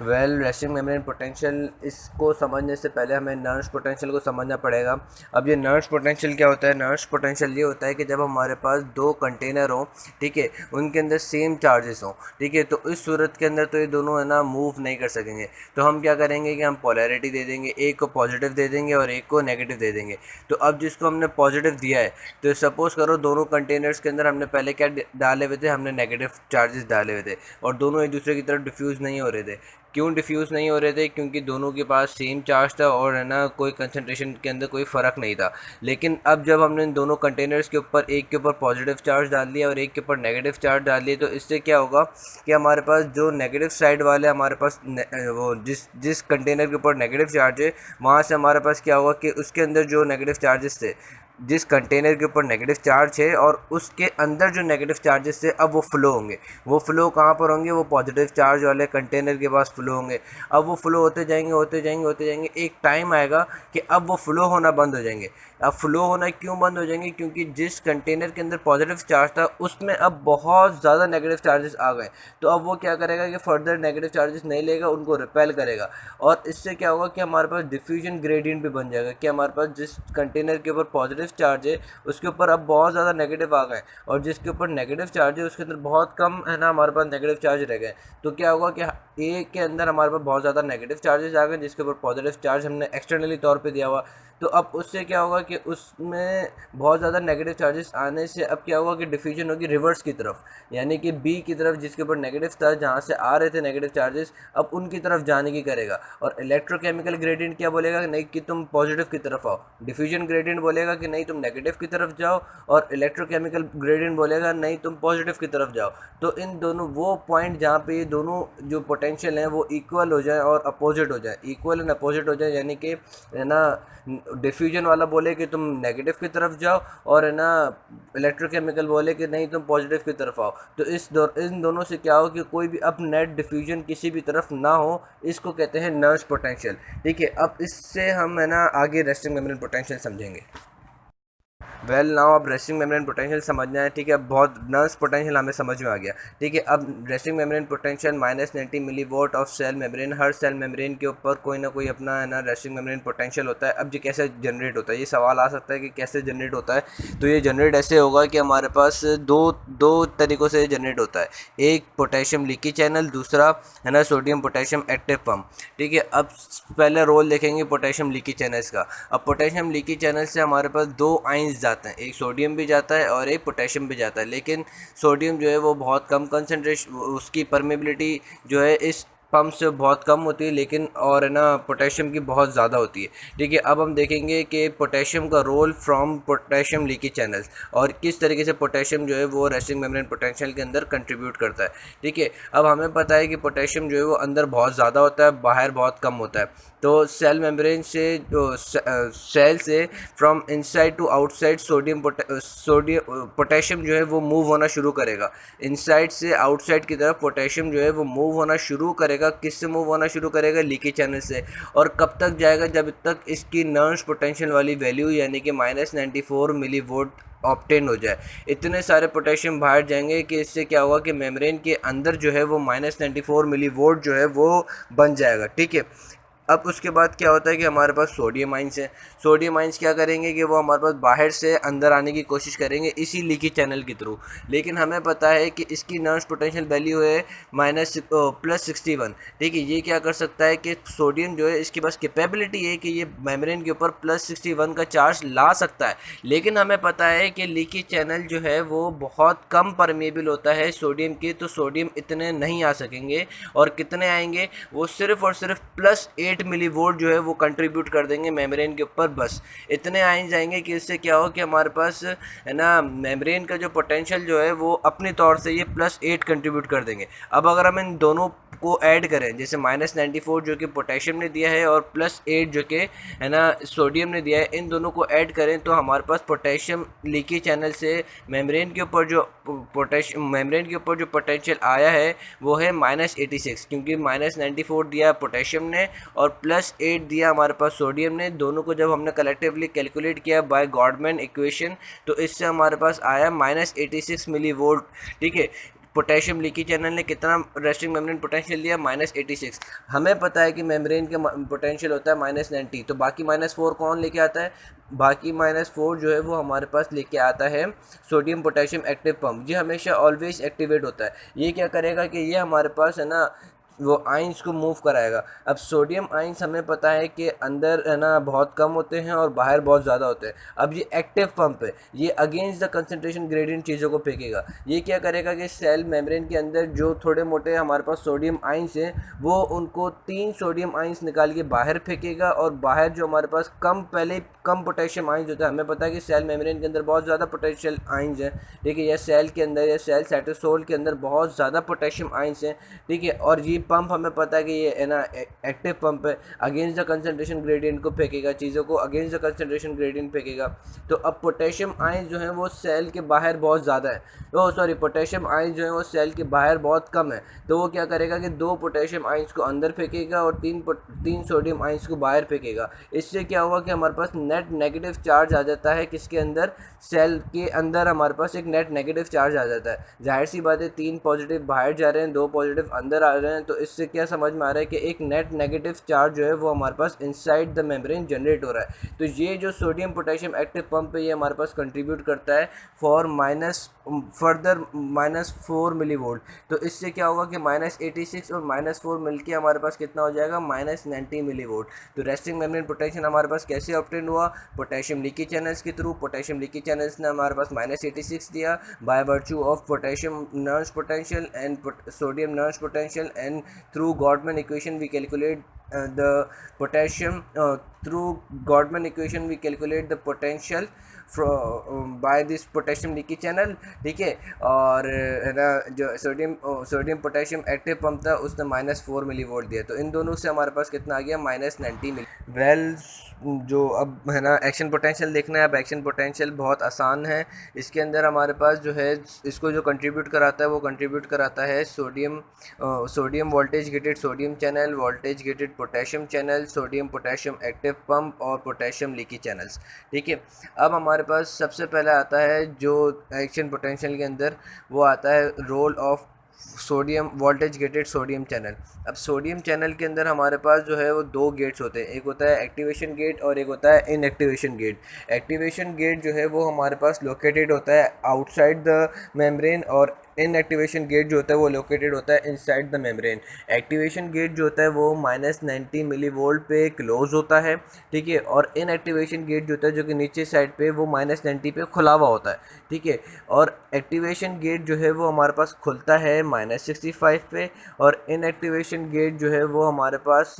Resting membrane potential, इसको समझने से पहले हमें नर्व्स पोटेंशियल को समझना पड़ेगा। अब ये नर्व्स पोटेंशियल क्या होता है? नर्व्स पोटेंशियल ये होता है कि जब हमारे पास दो कंटेनर हों, ठीक है, उनके अंदर सेम चार्जेस हों, ठीक है, तो इस सूरत के अंदर तो ये दोनों है ना मूव नहीं कर सकेंगे। तो हम क्या करेंगे कि हम पोलैरिटी दे देंगे, एक को पॉजिटिव दे देंगे और एक को नेगेटिव दे देंगे। तो अब जिसको हमने पॉजिटिव दिया है, तो सपोज़ करो दोनों कंटेनर्स के अंदर हमने पहले क्या डाले हुए थे? हमने नेगेटिव चार्जेस डाले हुए थे और दोनों एक दूसरे की तरफ डिफ्यूज़ नहीं हो रहे थे। क्यों डिफ्यूज़ नहीं हो रहे थे? क्योंकि दोनों के पास सेम चार्ज था और है ना कोई कंसंट्रेशन के अंदर कोई फ़र्क नहीं था। लेकिन अब जब हमने इन दोनों कंटेनर्स के ऊपर, एक के ऊपर पॉजिटिव चार्ज डाल दिया और एक के ऊपर नेगेटिव चार्ज डाल दिया, तो इससे क्या होगा कि हमारे पास जो नेगेटिव साइड वाले हमारे पास वो जिस जिस कंटेनर के ऊपर नेगेटिव चार्ज है, वहाँ से हमारे पास क्या होगा कि उसके अंदर जो नेगेटिव चार्जेस थे, जिस कंटेनर के ऊपर नेगेटिव चार्ज है और उसके अंदर जो नेगेटिव चार्जेस थे, अब वो फ़्लो होंगे। वो फ़्लो कहाँ पर होंगे? वो पॉजिटिव चार्ज वाले कंटेनर के पास फ़्लो होंगे। अब वो फ़्लो होते जाएंगे, होते जाएंगे, होते जाएंगे, एक टाइम आएगा कि अब वो फ़्लो होना बंद हो जाएंगे। अब फ़्लो होना क्यों बंद हो जाएंगे? क्योंकि जिस कंटेनर के अंदर पॉजिटिव चार्ज था, उसमें अब बहुत ज़्यादा नेगेटिव चार्जेस आ गए। तो अब वो क्या करेगा कि फर्दर नेगेटिव चार्जेस नहीं लेगा, उनको रिपेल करेगा और इससे क्या होगा कि हमारे पास डिफ्यूजन ग्रेडियंट भी बन जाएगा कि हमारे पास जिस कंटेनर के ऊपर पॉजिटिव चार्ज है, उसके ऊपर अब बहुत ज़्यादा नेगेटिव आ गए और जिसके ऊपर नेगेटिव चार्ज है, उसके अंदर बहुत कम है ना हमारे पास नेगेटिव चार्ज रह गए। तो क्या होगा कि ए के अंदर हमारे पास बहुत ज़्यादा नेगेटिव चार्जेस आ गए, जिसके ऊपर पॉजिटिव चार्ज हमने एक्सटर्नली तौर पे दिया हुआ। तो अब उससे क्या होगा कि उसमें बहुत ज़्यादा नेगेटिव चार्जेस आने से अब क्या होगा कि डिफ्यूजन होगी रिवर्स की तरफ, यानी कि बी की तरफ, जिसके ऊपर नेगेटिव था, जहाँ से आ रहे थे नेगेटिव चार्जेस, अब उनकी तरफ जाने की करेगा। और इलेक्ट्रोकेमिकल ग्रेडियंट क्या बोलेगा कि नहीं कि तुम पॉजिटिव की तरफ आओ। डिफ्यूजन ग्रेडियंट बोलेगा कि नहीं तुम नेगेटिव की तरफ जाओ और इलेक्ट्रोकेमिकल ग्रेडियंट बोलेगा नहीं तुम पॉजिटिव की तरफ जाओ। तो इन दोनों वो पॉइंट जहाँ पे ये दोनों जो पोटेंशियल हैं वो इक्वल हो जाए और अपोजिट हो जाए, इक्वल एंड अपोजिट हो जाए, यानी कि है ना डिफ्यूजन वाला बोले कि तुम नेगेटिव की तरफ जाओ और है ना इलेक्ट्रोकेमिकल बोले कि नहीं तुम पॉजिटिव की तरफ आओ। तो इन दोनों से क्या हो कि कोई भी अब नेट डिफ्यूजन किसी भी तरफ ना हो, इसको कहते हैं नर्व्स पोटेंशियल। ठीक है, अब इससे हम है ना आगे रेस्टिंग मेम्ब्रेन पोटेंशियल समझेंगे। नाउ अब रेस्टिंग मेम्ब्रेन पोटेंशियल समझना है। ठीक है, अब बहुत नर्व्स पोटेंशियल हमें समझ में आ गया। ठीक है, अब resting membrane potential -90 millivolt of cell membrane, हर सेल मेम्ब्रेन के ऊपर कोई ना कोई अपना है ना रेस्टिंग मेम्ब्रेन पोटेंशियल होता है। अब ये कैसे जनरेट होता है? ये सवाल आ सकता है कि कैसे जनरेट होता है। तो ये जनरेट ऐसे होगा कि हमारे पास दो दो तरीक़ों से जनरेट होता है। एक पोटेशियम लीकी चैनल, दूसरा है ना सोडियम पोटेशियम एक्टिव पम्प। ठीक है, अब पहले रोल देखेंगे पोटेशियम लीकी चैनल्स का। अब पोटेशियम लीकी चैनल से हमारे पास दो आइंस जाते हैं, एक सोडियम भी जाता है और एक पोटेशियम भी जाता है। लेकिन सोडियम जो है वो बहुत कम कंसनट्रेशन, उसकी परमेबिलिटी जो है इस पंप से बहुत कम होती है, लेकिन और है ना पोटेशियम की बहुत ज़्यादा होती है। ठीक है, अब हम देखेंगे कि पोटेशियम का role from potassium leaky channels और किस तरीके से पोटेशियम जो है वो रेस्टिंग मेम्ब्रेन पोटेंशियल के अंदर कंट्रीब्यूट करता है। ठीक है, अब हमें पता है कि पोटेशियम जो है वो अंदर बहुत ज़्यादा होता है, बाहर बहुत कम होता है। तो सेल मेम्ब्रेन से सेल से from inside to outside potassium जो है वो मूव होना शुरू करेगा। इनसाइड से आउटसाइड की तरफ पोटेशियम जो है वो मूव होना शुरू करेगा। किससे मूव होना शुरू करेगा? लीकी चैनल से। और कब तक जाएगा? जब तक इसकी नर्व्स पोटेंशियल वाली वैल्यू यानी कि -94 मिलीवोल्ट ऑब्टेन हो जाए। इतने सारे पोटेशियम बाहर जाएंगे कि इससे क्या होगा कि मेम्ब्रेन के अंदर जो है वो -94 मिलीवोल्ट जो है वो बन जाएगा। ठीक है, अब उसके बाद क्या होता है कि हमारे पास सोडियम आइंस हैं। सोडियम आइंस क्या करेंगे कि वो हमारे पास बाहर से अंदर आने की कोशिश करेंगे इसी लीकी चैनल के थ्रू। लेकिन हमें पता है कि इसकी नर्व्स पोटेंशियल वैल्यू है +61। ठीक है, ये क्या कर सकता है कि सोडियम जो है इसके पास कैपेबिलिटी है कि ये मेम्ब्रेन के ऊपर +61 का चार्ज ला सकता है। लेकिन हमें पता है कि लीकी चैनल जो है वो बहुत कम परमेबल होता है सोडियम की, तो सोडियम इतने नहीं आ सकेंगे। और कितने आएंगे? वो सिर्फ और सिर्फ +8 मिलीवोल्ट जो है वो कंट्रीब्यूट कर देंगे मेम्ब्रेन के ऊपर। बस इतने आइंस जाएंगे कि इससे क्या हो कि हमारे पास है ना मेम्ब्रेन का जो पोटेंशियल जो है वो अपनी तौर से ये +8 कंट्रीब्यूट कर देंगे। अब अगर हम इन दोनों को ऐड करें, जैसे -94 जो कि पोटेशियम ने दिया है और +8 जो कि है ना सोडियम ने दिया है, इन दोनों को ऐड करें तो हमारे पास पोटेशियम लीकी चैनल से मेम्ब्रेन के ऊपर जो पोटेंशियल आया है वो है -86, क्योंकि -94 दिया पोटेशियम ने और +8 दिया हमारे पास सोडियम ने। दोनों को जब हमने कलेक्टिवली कैलकुलेट किया बाय गॉडमैन इक्वेशन, तो इससे हमारे पास आया -86 मिलीवोल्ट। ठीक है, पोटेशियम लीकी चैनल ने कितना रेस्टिंग मेम्ब्रेन पोटेंशियल दिया, -86। हमें पता है कि मेम्ब्रेन का पोटेंशियल होता है -90, तो बाकी -4 कौन लेके आता है, बाकी -4 जो है वो हमारे पास लेके आता है सोडियम पोटेशियम एक्टिव पंप। ये हमेशा ऑलवेज एक्टिवेट होता है। ये क्या करेगा कि ये हमारे पास है ना वो आइंस को मूव कराएगा। अब सोडियम आइंस हमें पता है कि अंदर है ना बहुत कम होते हैं और बाहर बहुत ज़्यादा होते हैं। अब ये एक्टिव पंप है, ये अगेंस्ट द कंसंट्रेशन ग्रेडियंट चीज़ों को फेंकेगा। ये क्या करेगा कि सेल मेम्ब्रेन के अंदर जो थोड़े मोटे हमारे पास सोडियम आइंस हैं वो उनको 3 सोडियम आइंस निकाल के बाहर फेंकेगा, और बाहर जो हमारे पास पहले कम पोटेशियम आइंस होता है, हमें पता है कि सेल मेम्ब्रेन के अंदर बहुत ज़्यादा पोटेशियल आइंस हैं, ठीक है, या सेल के अंदर या सेल साइटोसोल के अंदर बहुत ज़्यादा पोटेशियम आइंस हैं, ठीक है। और ये पंप हमें पता है कि ये है ना एक्टिव पंप है, अगेंस्ट द कंसंट्रेशन ग्रेडियंट को फेंकेगा, चीज़ों को अगेंस्ट द कंसंट्रेशन ग्रेडियंट फेंकेगा। तो अब पोटेशियम आयंस जो है वो सेल के बाहर बहुत ज़्यादा है, तो सॉरी पोटेशियम आयंस जो है वो सेल के बाहर बहुत कम है, तो वो क्या करेगा कि 2 पोटेशियम आयंस को अंदर फेंकेगा और 3 सोडियम आयंस को बाहर फेंकेगा। इससे क्या होगा कि हमारे पास नेट नेगेटिव चार्ज आ जाता है, किसके अंदर, सेल के अंदर हमारे पास एक नेट नेगेटिव चार्ज आ जाता है। जाहिर सी बात है 3 पॉजिटिव बाहर जा रहे हैं, 2 पॉजिटिव अंदर आ रहे हैं, तो इससे क्या समझ में आ रहा है कि एक नेट नेगेटिव चार्ज जो है वो हमारे पास इनसाइड द मेम्ब्रेन जनरेट हो रहा है। तो ये जो सोडियम पोटेशियम एक्टिव पंप है ये हमारे पास कंट्रीब्यूट करता है फॉर फर्दर -4 मिलीवोल्ट। तो इससे क्या होगा कि -86 और -4 मिलके हमारे पास कितना हो जाएगा, -90 मिलीवोल्ट। तो रेस्टिंग मेम्ब्रेन पोटेंशियल हमारे पास कैसे ऑब्टेन हुआ, पोटेशियम लीकी चैनल्स के थ्रू। पोटेशियम लीकी चैनल्स ने हमारे पास -86 दिया by virtue of potassium noise potential and sodium noise potential, and through Gottman equation we calculate the potassium through Gottman equation we calculate the potential by this potassium leaky channel, ठीक है। और है ना जो sodium potassium active pump था उसने -4 millivolt दिया, तो इन दोनों से हमारे पास कितना आ गया, -90 मिली। वेल जो अब है ना एक्शन पोटेंशियल देखना है। अब एक्शन पोटेंशियल बहुत आसान है, इसके अंदर हमारे पास जो है इसको जो कंट्रीब्यूट कराता है वो कंट्रीब्यूट कराता है sodium voltage gated sodium channel, voltage gated potassium channel, sodium potassium active pump और पोटेशियम लीकी चैनल्स, ठीक है। अब हमारे पास सबसे पहले आता है जो एक्शन पोटेंशियल के अंदर वो आता है role of sodium voltage gated sodium channel. अब सोडियम चैनल के अंदर हमारे पास जो है वो 2 गेट्स होते हैं, एक होता है एक्टिवेशन गेट और एक होता है इनएक्टिवेशन गेट। एक्टिवेशन गेट जो है वो हमारे पास लोकेटेड होता है आउटसाइड द मेम्ब्रेन, और इनएक्टिवेशन गेट जो होता है वो लोकेटेड होता है inside the membrane. Activation gate जो होता है वो -90 मिलीवोल्ट पे क्लोज होता है, ठीक है, और इनएक्टिवेशन गेट जो होता है जो कि नीचे साइड पे वो -90 पे खुला हुआ होता है, ठीक है। और एक्टिवेशन गेट जो है वो हमारे पास खुलता है -65 पे, और इनएक्टिवेशन गेट जो है वो हमारे पास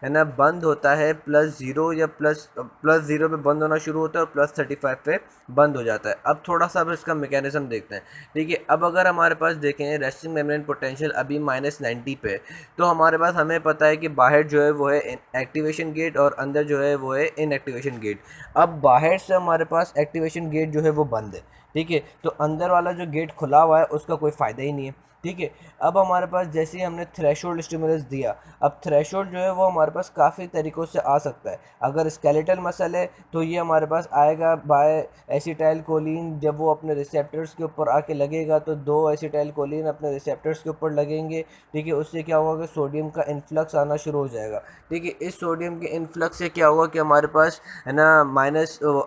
है ना बंद होता है +0 या +0 पे बंद होना शुरू होता है और +35 पे बंद हो जाता है। अब थोड़ा सा अब इसका मैकेनिज्म देखते हैं, ठीक है। अब अगर हमारे पास देखें रेस्टिंग मेम्ब्रेन पोटेंशियल अभी -90 पे, तो हमारे पास हमें पता है कि बाहर जो है वो है एक्टिवेशन गेट और अंदर जो है वो है इनएक्टिवेशन गेट। अब बाहर से हमारे पास एक्टिवेशन गेट जो है वो बंद है, ठीक है, तो अंदर वाला जो गेट खुला हुआ है उसका कोई फ़ायदा ही नहीं है, ठीक है। अब हमारे पास जैसे ही हमने थ्रेशोल्ड स्टिमुलस दिया, अब थ्रेशोल्ड जो है वो हमारे पास काफ़ी तरीक़ों से आ सकता है। अगर स्केलेटल मसल है तो ये हमारे पास आएगा बाय एसिटाइल कोलिन, जब वो अपने रिसेप्टर्स के ऊपर आके लगेगा तो 2 एसिटाइल कोलिन अपने रिसेप्टर्स के ऊपर लगेंगे, ठीक है। उससे क्या होगा कि सोडियम का इन्फ्लक्स आना शुरू हो जाएगा, ठीक है। इस सोडियम के इन्फ्लक्स से क्या होगा कि हमारे पास है ना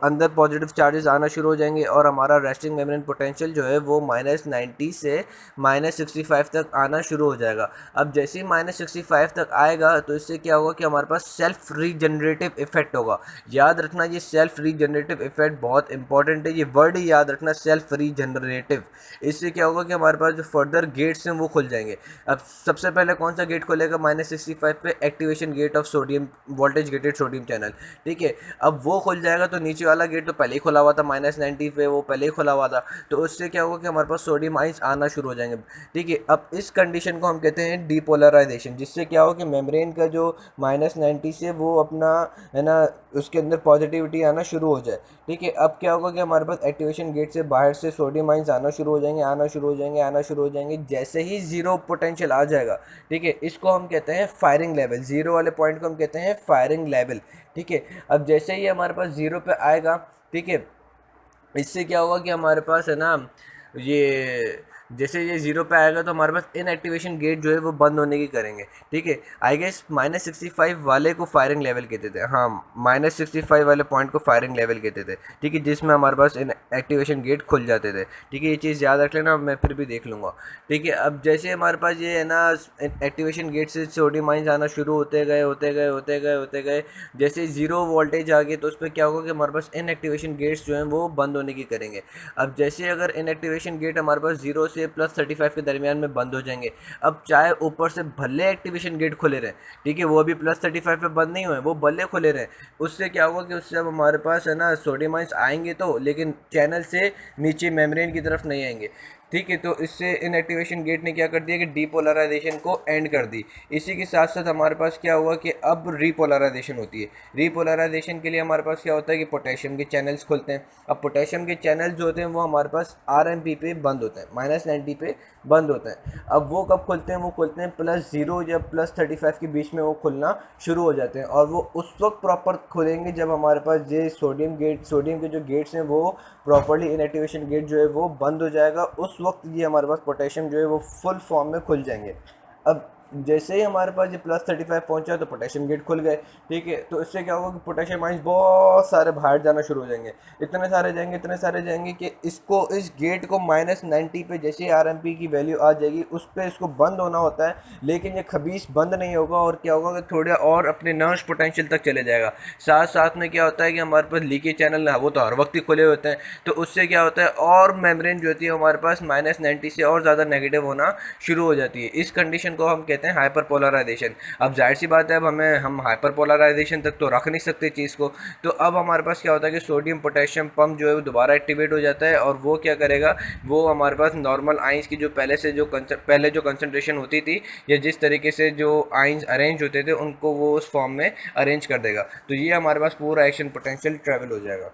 अंदर पॉजिटिव चार्जेस आना शुरू हो जाएंगे, और हमारा रेस्टिंग मेम्ब्रेन पोटेंशियल जो है वो -90 से -65 तक आना शुरू हो जाएगा। अब जैसे ही -65 तक आएगा तो इससे क्या होगा कि हमारे पास सेल्फ रीजनरेटिव इफेक्ट होगा। याद रखना ये सेल्फ रीजनरेटिव इफेक्ट बहुत इंपॉर्टेंट है, ये वर्ड ही याद रखना, सेल्फ रीजनरेटिव। इससे क्या होगा कि हमारे पास जो फर्दर गेट्स हैं वो खुल जाएंगे। अब सबसे पहले कौन सा गेट खुलेगा -65 पे, activation gate of sodium voltage gated sodium channel, ठीक है। अब वो खुल जाएगा तो नीचे वाला गेट तो पहले ही खुला हुआ था -90 पे, वो पहले ही खुला हुआ था, तो उससे क्या होगा कि हमारे पास सोडियम आइंस आना शुरू हो जाएंगे, ठीक है। अब इस कंडीशन को हम कहते हैं डीपोलराइजेशन, जिससे क्या हो कि मेम्ब्रेन का जो -90 से वो अपना है ना उसके अंदर पॉजिटिविटी आना शुरू हो जाए, ठीक है। अब क्या होगा कि हमारे पास एक्टिवेशन गेट से बाहर से सोडियम आइंस आना शुरू हो जाएंगे, आना शुरू हो जाएंगे, आना शुरू हो जाएंगे। जैसे ही 0 पोटेंशियल आ जाएगा, ठीक है, इसको हम कहते हैं फायरिंग लेवल, 0 वाले पॉइंट को हम कहते हैं फायरिंग लेवल, ठीक है। अब जैसे ही हमारे पास 0 पे आएगा, ठीक है, इससे क्या होगा कि हमारे पास है ना ये जैसे ये जीरो पे आएगा तो हमारे पास इनएक्टिवेशन गेट जो है वो बंद होने की करेंगे, ठीक है। आई गेस -65 वाले को फायरिंग लेवल कहते थे, हाँ -65 वाले पॉइंट को फायरिंग लेवल कहते थे, ठीक है, जिसमें हमारे पास इनएक्टिवेशन गेट खुल जाते थे, ठीक है। ये चीज़ याद रख लेना, मैं फिर भी देख लूँगा, ठीक है। अब जैसे हमारे पास ये है ना एक्टिवेशन गेट से सोडियम माइंस आना शुरू होते गए होते गए होते गए होते गए, जैसे जीरो वोल्टेज आ गई तो उस पर क्या होगा कि हमारे पास इनएक्टिवेशन गेट्स जो हैं वो बंद होने की करेंगे। अब जैसे अगर इनएक्टिवेशन गेट हमारे पास 0 से +35 के दरमियान में बंद हो जाएंगे, अब चाहे ऊपर से भले एक्टिवेशन गेट खुले रहे, ठीक है, वो भी +35 पे बंद नहीं हुए, वो भले खुले रहे, उससे क्या होगा कि उससे अब हमारे पास है ना सोडियम आयंस आएंगे तो, लेकिन चैनल से नीचे मेम्ब्रेन की तरफ नहीं आएंगे, ठीक है। तो इससे इनएक्टिवेशन गेट ने क्या कर दिया कि डीपोलराइजेशन को एंड कर दी। इसी के साथ साथ हमारे पास क्या हुआ कि अब रीपोलराइजेशन होती है। रीपोलराइजेशन के लिए हमारे पास क्या होता है कि पोटेशियम के चैनल्स खुलते हैं। अब पोटेशियम के चैनल्स जो होते हैं वो हमारे पास RMP पे बंद होते हैं, -90 पे बंद होते हैं। अब वो कब खुलते हैं, वो खुलते हैं +0 या +35 के बीच में वो खुलना शुरू हो जाते हैं, और वो उस वक्त प्रॉपर खुलेंगे जब हमारे पास ये सोडियम के जो गेट्स हैं वो प्रॉपरली इनएक्टिवेशन गेट जो है वो बंद हो जाएगा। उस वक्त ये हमारे पास पोटेशियम जो है वो फुल फॉर्म में खुल जाएंगे। अब जैसे ही हमारे पास ये +35 पहुंचा तो पोटेशियम गेट खुल गए, ठीक है। तो इससे क्या होगा कि पोटेशियम आइंस बहुत सारे बाहर जाना शुरू हो जाएंगे, इतने सारे जाएंगे कि इस गेट को -90 पे जैसे RMP की वैल्यू आ जाएगी उस पर इसको बंद होना होता है, लेकिन ये खबीस बंद नहीं होगा, और क्या होगा कि थोड़ा और अपने नॉइज़ पोटेंशियल तक चले जाएगा। साथ साथ में क्या होता है कि हमारे पास लीकेज चैनल वो तो हर वक्त ही खुले होते हैं, तो उससे क्या होता है और मेम्ब्रेन जो होती है हमारे पास -90 से और ज़्यादा नेगेटिव होना शुरू हो जाती है। इस कंडीशन को हम कहते हैं हाइपर पोलराइजेशन। अब जाहिर सी बात है, अब हम हाइपर पोलराइजेशन तक तो रख नहीं सकते चीज़ को, तो अब हमारे पास क्या होता है कि सोडियम पोटेशियम पंप जो है वो दोबारा एक्टिवेट हो जाता है, और वो क्या करेगा, वो हमारे पास नॉर्मल आइंस की जो पहले जो कंसनट्रेशन होती थी या जिस तरीके से जो आइंस अरेंज होते थे उनको वो उस फॉर्म में अरेंज कर देगा। तो ये हमारे पास पूरा एक्शन पोटेंशियल ट्रेवल हो जाएगा।